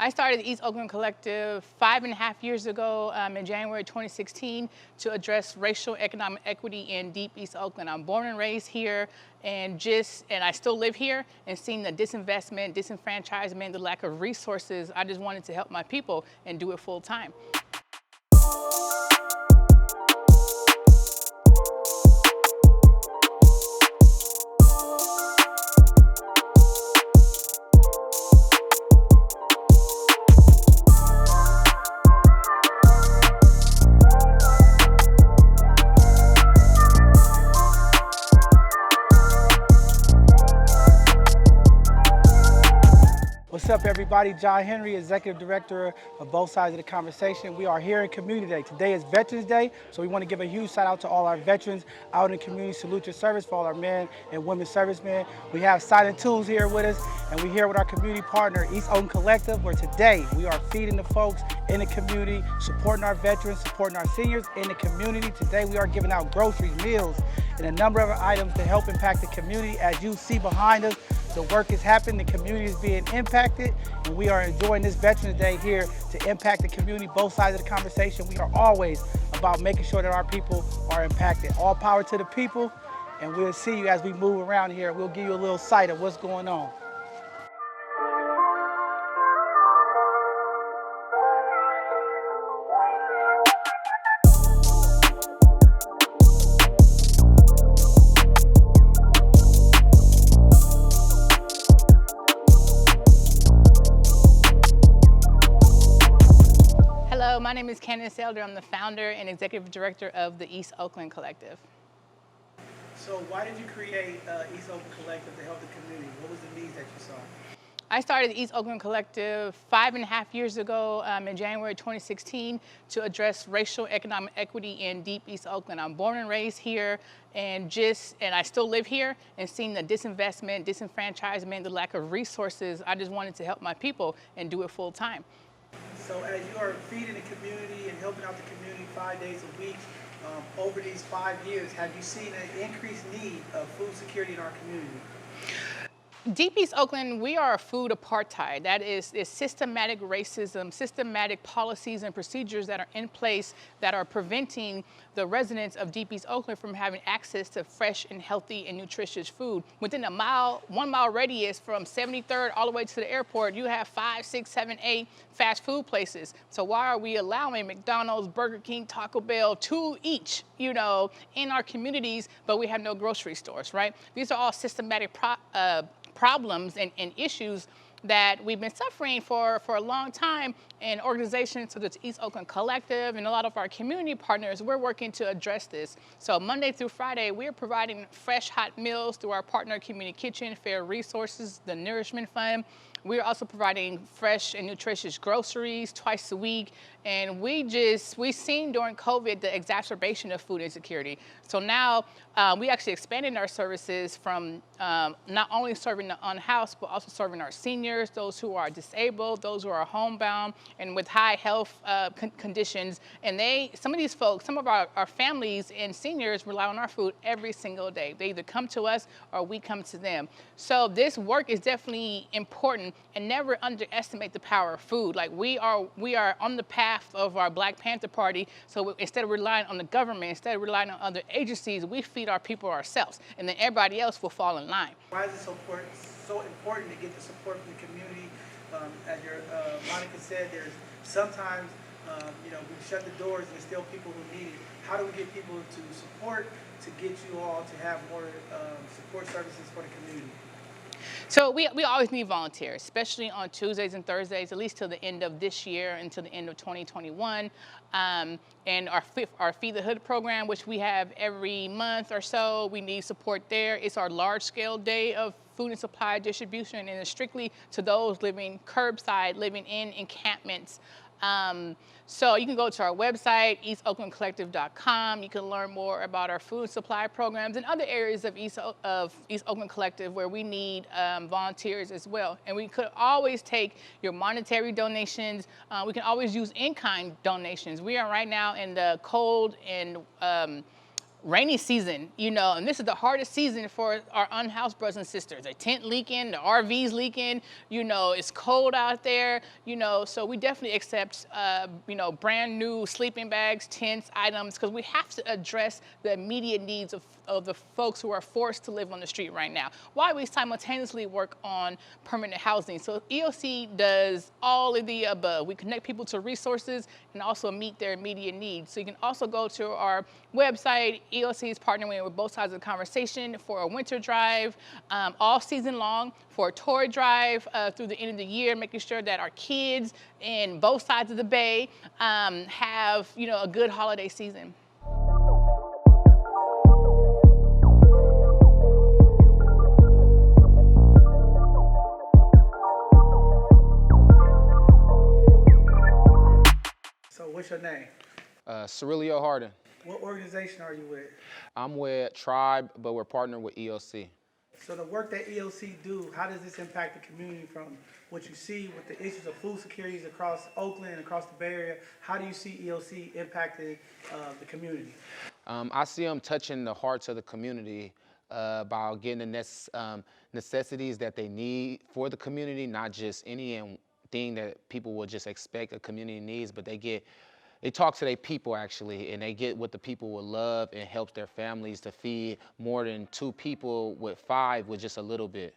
I started the East Oakland Collective 5.5 years ago in January 2016 to address racial economic equity in deep East Oakland. I'm born and raised here and I still live here, and seeing the disinvestment, disenfranchisement, the lack of resources, I just wanted to help my people and do it full time. What's up, everybody? John Henry, Executive Director of both sides of the conversation. We are here in Community Day. Today is Veterans Day, so we want to give a huge shout out to all our veterans out in the community. Salute your service for all our men and women servicemen. We have Silent Tools here with us, and we're here with our community partner, East Oakland Collective, where today we are feeding the folks in the community, supporting our veterans, supporting our seniors in the community. Today we are giving out groceries, meals, and a number of items to help impact the community. As you see behind us, the work is happening, the community is being impacted, and we are enjoying this Veterans Day here to impact the community, both sides of the conversation. We are always about making sure that our people are impacted. All power to the people, and we'll see you as we move around here. We'll give you a little sight of what's going on. Hello, my name is Candace Elder. I'm the founder and executive director of the East Oakland Collective. So why did you create East Oakland Collective to help the community? What was the needs that you saw? I started the East Oakland Collective 5.5 years ago in January 2016 to address racial economic equity in deep East Oakland. I'm born and raised here and I still live here, and seeing the disinvestment, disenfranchisement, the lack of resources, I just wanted to help my people and do it full time. So as you are feeding the community and helping out the community 5 days a week, over these 5 years, have you seen an increased need of food security in our community? Deep East Oakland, we are a food apartheid. That is systematic racism, systematic policies and procedures that are in place that are preventing the residents of Deep East Oakland from having access to fresh and healthy and nutritious food. Within a 1 mile radius from 73rd all the way to the airport, you have 5, 6, 7, 8 fast food places. So why are we allowing McDonald's, Burger King, Taco Bell, 2 each, in our communities, but we have no grocery stores, right? These are all systematic problems and issues that we've been suffering for a long time, and organizations such as East Oakland Collective and a lot of our community partners, we're working to address this. So Monday through Friday, we're providing fresh, hot meals through our partner Community Kitchen, Fair Resources, the Nourishment Fund. We're also providing fresh and nutritious groceries twice a week. And we've seen during COVID the exacerbation of food insecurity. So now we actually expanded our services from not only serving the on-house, but also serving our seniors, those who are disabled, those who are homebound and with high health conditions. And some of these folks, some of our families and seniors rely on our food every single day. They either come to us or we come to them. So this work is definitely important, and never underestimate the power of food. Like we are on the path of our Black Panther Party. So instead of relying on the government, instead of relying on other agencies, we feed our people ourselves, and then everybody else will fall in line. Why is it so important to get the support from the community? As Monica said, there's sometimes we shut the doors and there's still people who need it. How do we get people to support to get you all to have more support services for the community? So we always need volunteers, especially on Tuesdays and Thursdays, at least till the end of this year, until the end of 2021. And our Feed the Hood program, which we have every month or so, we need support there. It's our large-scale day of food and supply distribution, and it's strictly to those living curbside, living in encampments. So you can go to our website, eastoaklandcollective.com. You can learn more about our food supply programs and other areas of East Oakland Collective where we need volunteers as well. And we could always take your monetary donations. We can always use in-kind donations. We are right now in the cold and rainy season, and this is the hardest season for our unhoused brothers and sisters. The tent leaking, the RVs leaking, it's cold out there, so we definitely accept, brand new sleeping bags, tents, items, because we have to address the immediate needs of the folks who are forced to live on the street right now, while we simultaneously work on permanent housing. So EOC does all of the above. We connect people to resources and also meet their immediate needs. So you can also go to our website. EOC is partnering with both sides of the conversation for a winter drive all season long, for a toy drive through the end of the year, making sure that our kids in both sides of the bay have a good holiday season. So what's your name? Cirilio Harden. What organization are you with? I'm with Tribe, but we're partnered with EOC. So the work that EOC do, how does this impact the community from what you see with the issues of food securities across Oakland and across the Bay Area? How do you see EOC impacting the community? I see them touching the hearts of the community by getting the necessities that they need for the community, not just anything that people would just expect a community needs, but they talk to their people actually, and they get what the people will love and helps their families to feed more than 2 people with 5 with just a little bit.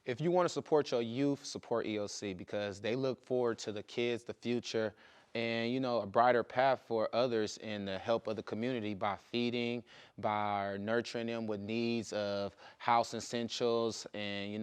If you want to support your youth, support EOC because they look forward to the kids, the future, and a brighter path for others in the help of the community by feeding, by nurturing them with needs of house essentials and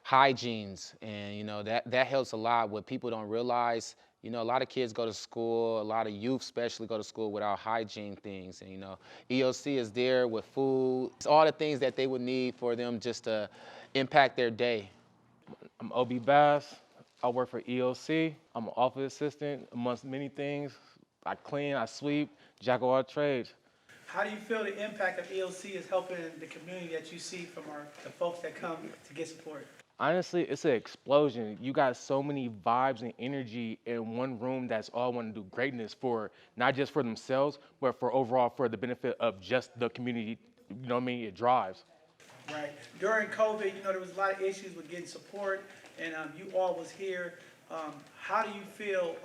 hygienes, and that helps a lot. What people don't realize, a lot of kids go to school, a lot of youth especially go to school without hygiene things, and EOC is there with food. It's all the things that they would need for them just to impact their day. I'm OB Bass. I work for EOC. I'm an office assistant, amongst many things. I clean, I sweep, jack of all trades. How do you feel the impact of EOC is helping the community that you see from the folks that come to get support? Honestly, it's an explosion. You got so many vibes and energy in one room that's all want to do greatness for, not just for themselves, but for overall for the benefit of just the community, it drives. Right. During COVID, there was a lot of issues with getting support, and you all was here. How do you feel,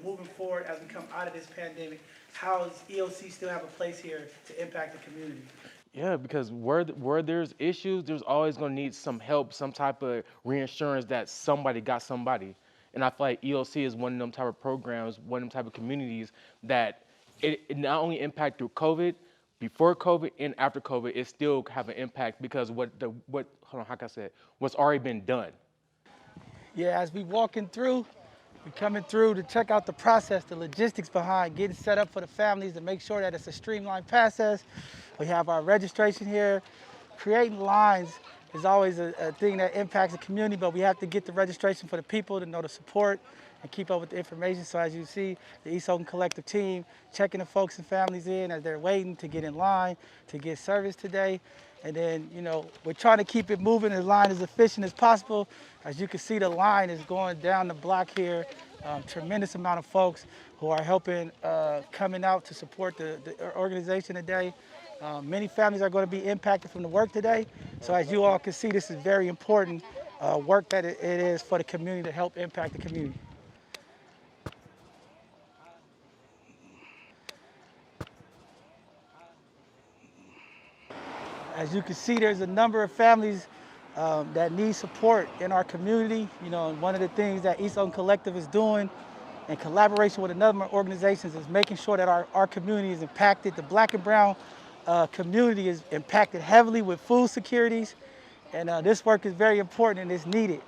moving forward as we come out of this pandemic? How does EOC still have a place here to impact the community? Yeah, because where there's issues, there's always going to need some help, some type of reinsurance that somebody got somebody. And I feel like EOC is one of them type of programs, one of them type of communities that it not only impact through COVID, before COVID and after COVID, it still have an impact because what's already been done. Yeah, as we walking through, we're coming through to check out the process, the logistics behind getting set up for the families to make sure that it's a streamlined process. We have our registration here. Creating lines is always a thing that impacts the community, but we have to get the registration for the people to know the support and keep up with the information. So as you see, the East Oakland Collective team checking the folks and families in as they're waiting to get in line to get service today. And then, we're trying to keep it moving, the line as efficient as possible. As you can see, the line is going down the block here. Tremendous amount of folks who are helping, coming out to support the organization today. Many families are going to be impacted from the work today. So as you all can see, this is very important work that it is for the community to help impact the community. As you can see, there's a number of families that need support in our community. And one of the things that East Oakland Collective is doing in collaboration with another organizations is making sure that our community is impacted. The Black and Brown community is impacted heavily with food securities. And this work is very important and it's needed.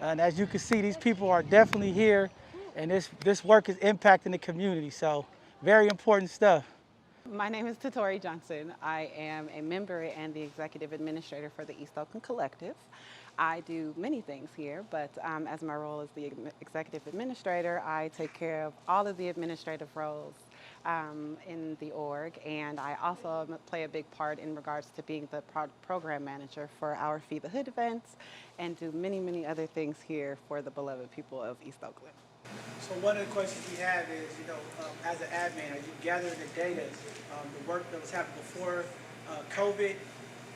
And as you can see, these people are definitely here and this work is impacting the community. So very important stuff. My name is Tatori Johnson. I am a member and the executive administrator for the East Oakland Collective. I do many things here, but as my role as the executive administrator, I take care of all of the administrative roles in the org, and I also play a big part in regards to being the program manager for our Feed the Hood events and do many, many other things here for the beloved people of East Oakland. So one of the questions we have is, as an admin, as you gather the data, the work that was happening before COVID,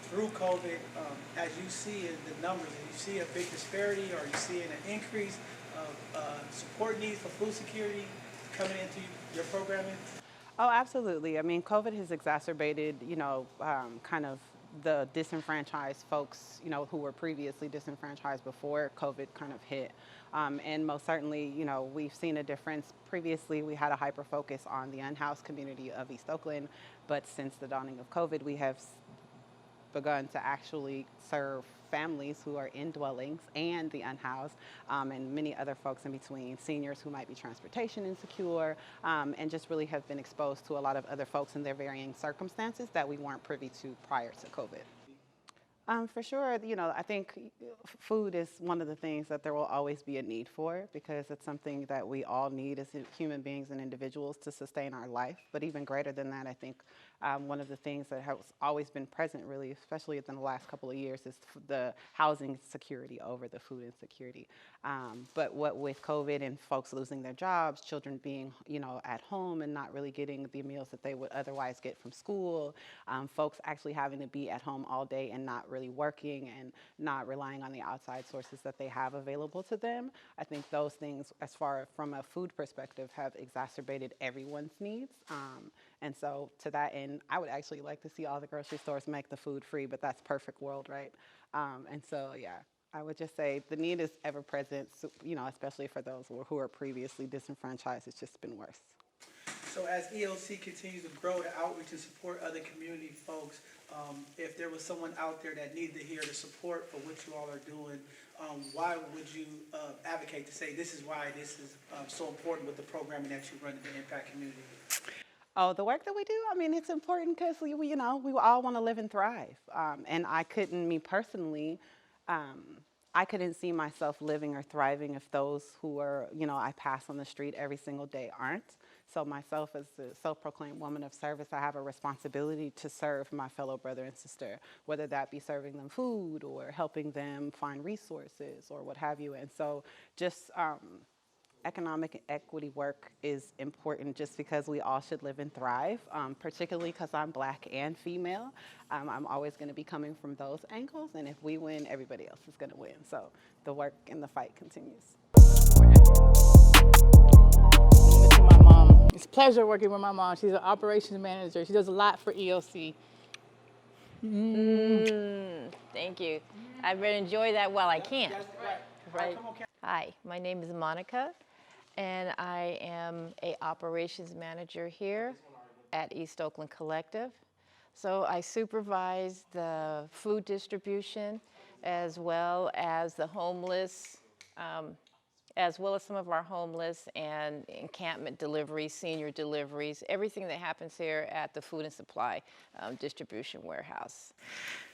through COVID, as you see in the numbers, do you see a big disparity, or are you seeing an increase of support needs for food security coming into your programming? Oh, absolutely. I mean, COVID has exacerbated, kind of the disenfranchised folks, who were previously disenfranchised before COVID kind of hit. And most certainly, we've seen a difference. Previously, we had a hyper focus on the unhoused community of East Oakland, but since the dawning of COVID, we have begun to actually serve families who are in dwellings and the unhoused, and many other folks in between, seniors who might be transportation insecure, and just really have been exposed to a lot of other folks in their varying circumstances that we weren't privy to prior to COVID. For sure, I think food is one of the things that there will always be a need for, because it's something that we all need as human beings and individuals to sustain our life. But even greater than that, I think one of the things that has always been present, really, especially within the last couple of years, is the housing security over the food insecurity. But what with COVID and folks losing their jobs, children being, at home and not really getting the meals that they would otherwise get from school, folks actually having to be at home all day and not really working and not relying on the outside sources that they have available to them. I think those things, as far from a food perspective, have exacerbated everyone's needs. And so to that end, I would actually like to see all the grocery stores make the food free, but that's perfect world, right? And so, yeah, I would just say the need is ever present, especially for those who are previously disenfranchised. It's just been worse. So as EOC continues to grow the outreach and support other community folks, if there was someone out there that needed to hear the support for what you all are doing, why would you advocate to say this is why this is so important with the programming that you run in the impact community? Oh, the work that we do, I mean, it's important because we all want to live and thrive. And me personally, I couldn't see myself living or thriving if those who are, I pass on the street every single day aren't. So myself, as a self-proclaimed woman of service, I have a responsibility to serve my fellow brother and sister, whether that be serving them food or helping them find resources or what have you. And so just economic equity work is important just because we all should live and thrive, particularly because I'm Black and female. I'm always going to be coming from those angles, and if we win, everybody else is going to win. So the work and the fight continues. My mom. It's a pleasure working with my mom. She's an operations manager. She does a lot for EOC. Thank you. I really enjoy that while I can. Right. Hi, my name is Monica, and I am a operations manager here at East Oakland Collective. So I supervise the food distribution as well as the homeless, as well as some of our homeless and encampment deliveries, senior deliveries, everything that happens here at the food and supply distribution warehouse.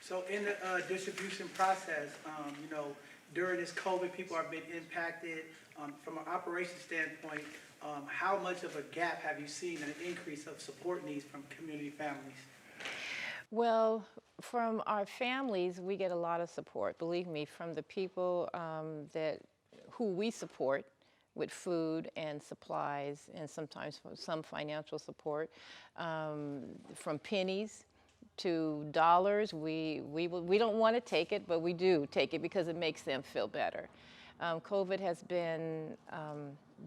So in the distribution process, during this COVID, people are being impacted. From an operations standpoint, how much of a gap have you seen in an increase of support needs from community families? Well, from our families, we get a lot of support, believe me, from the people who we support with food and supplies, and sometimes some financial support, from pennies to dollars. We don't want to take it, but we do take it because it makes them feel better. COVID has been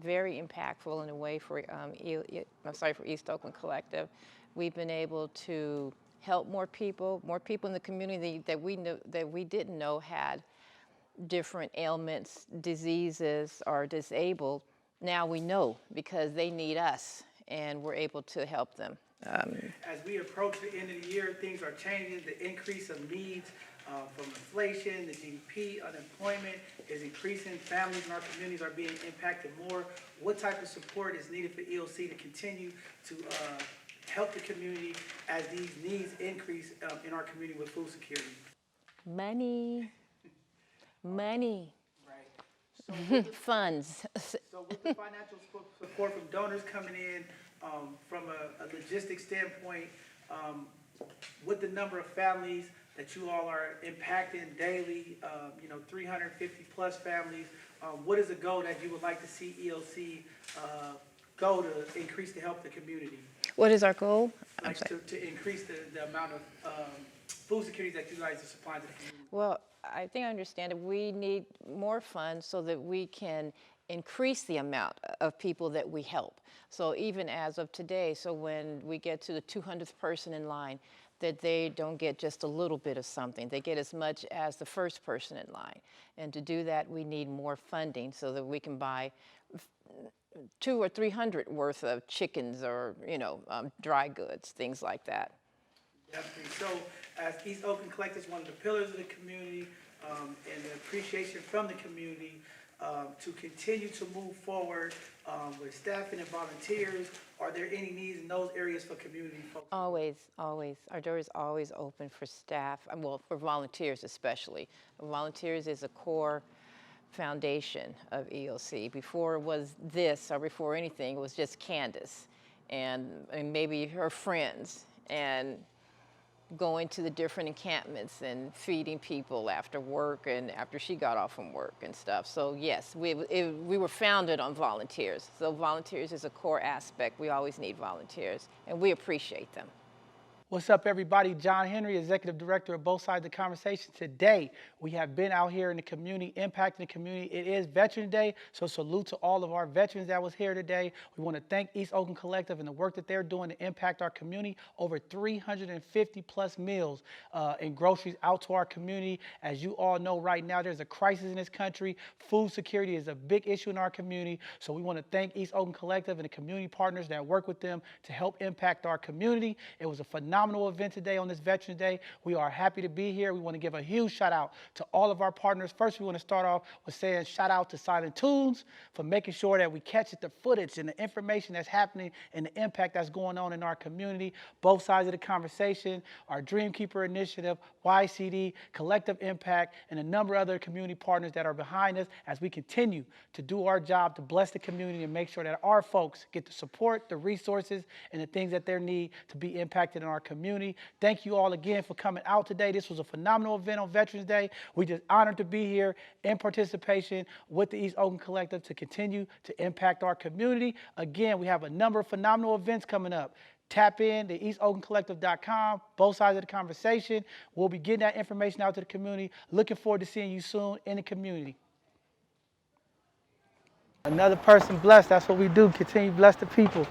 very impactful in a way for East Oakland Collective. We've been able to help more people in the community that we didn't know had different ailments, diseases, or disabled. Now we know because they need us, and we're able to help them. As we approach the end of the year, things are changing. The increase of needs from inflation, the GDP, unemployment is increasing. Families in our communities are being impacted more. What type of support is needed for EOC to continue to help the community as these needs increase in our community with food security? Money. Right. Funds. So with the financial support from donors coming in, from a logistics standpoint, with the number of families that you all are impacting daily, 350 plus families, what is a goal that you would like to see EOC go to increase to help the community? What is our goal? Like to increase the amount of food security that you guys are supplying to the community? Well, I think I understand it. We need more funds so that we can increase the amount of people that we help. So even as of today, so when we get to the 200th person in line, that they don't get just a little bit of something. They get as much as the first person in line. And to do that, we need more funding so that we can buy 200 or 300 worth of chickens or, dry goods, things like that. Definitely. So as East Oakland Collective is one of the pillars of the community, and the appreciation from the community, to continue to move forward with staffing and volunteers, are there any needs in those areas for community folks? Always, always. Our door is always open for staff, well, for volunteers especially. Volunteers is a core foundation of EOC. Before it was this, or before anything, it was just Candace and maybe her friends, and going to the different encampments and feeding people after work and after she got off from work and stuff. So yes, we were founded on volunteers. So volunteers is a core aspect. We always need volunteers, and we appreciate them. What's up, everybody? John Henry, Executive Director of Both Sides of the Conversation. Today, we have been out here in the community, impacting the community. It is Veterans Day, so salute to all of our veterans that was here today. We want to thank East Oakland Collective and the work that they're doing to impact our community. Over 350 plus meals and groceries out to our community. As you all know, right now, there's a crisis in this country. Food security is a big issue in our community, so we want to thank East Oakland Collective and the community partners that work with them to help impact our community. It was a phenomenal event today on this Veterans Day. We are happy to be here. We want to give a huge shout out to all of our partners. First, we want to start off with saying shout out to Silent Tunes for making sure that we catch the footage and the information that's happening and the impact that's going on in our community. Both Sides of the Conversation, our Dreamkeeper Initiative, YCD, Collective Impact, and a number of other community partners that are behind us as we continue to do our job to bless the community and make sure that our folks get the support, the resources, and the things that they need to be impacted in our community. Thank you all again for coming out today. This was a phenomenal event on Veterans Day. We're just honored to be here in participation with the East Oakland Collective to continue to impact our community. Again, we have a number of phenomenal events coming up. Tap in to eastoaklandcollective.com, Both Sides of the Conversation. We'll be getting that information out to the community. Looking forward to seeing you soon in the community. Another person blessed, that's what we do, continue to bless the people.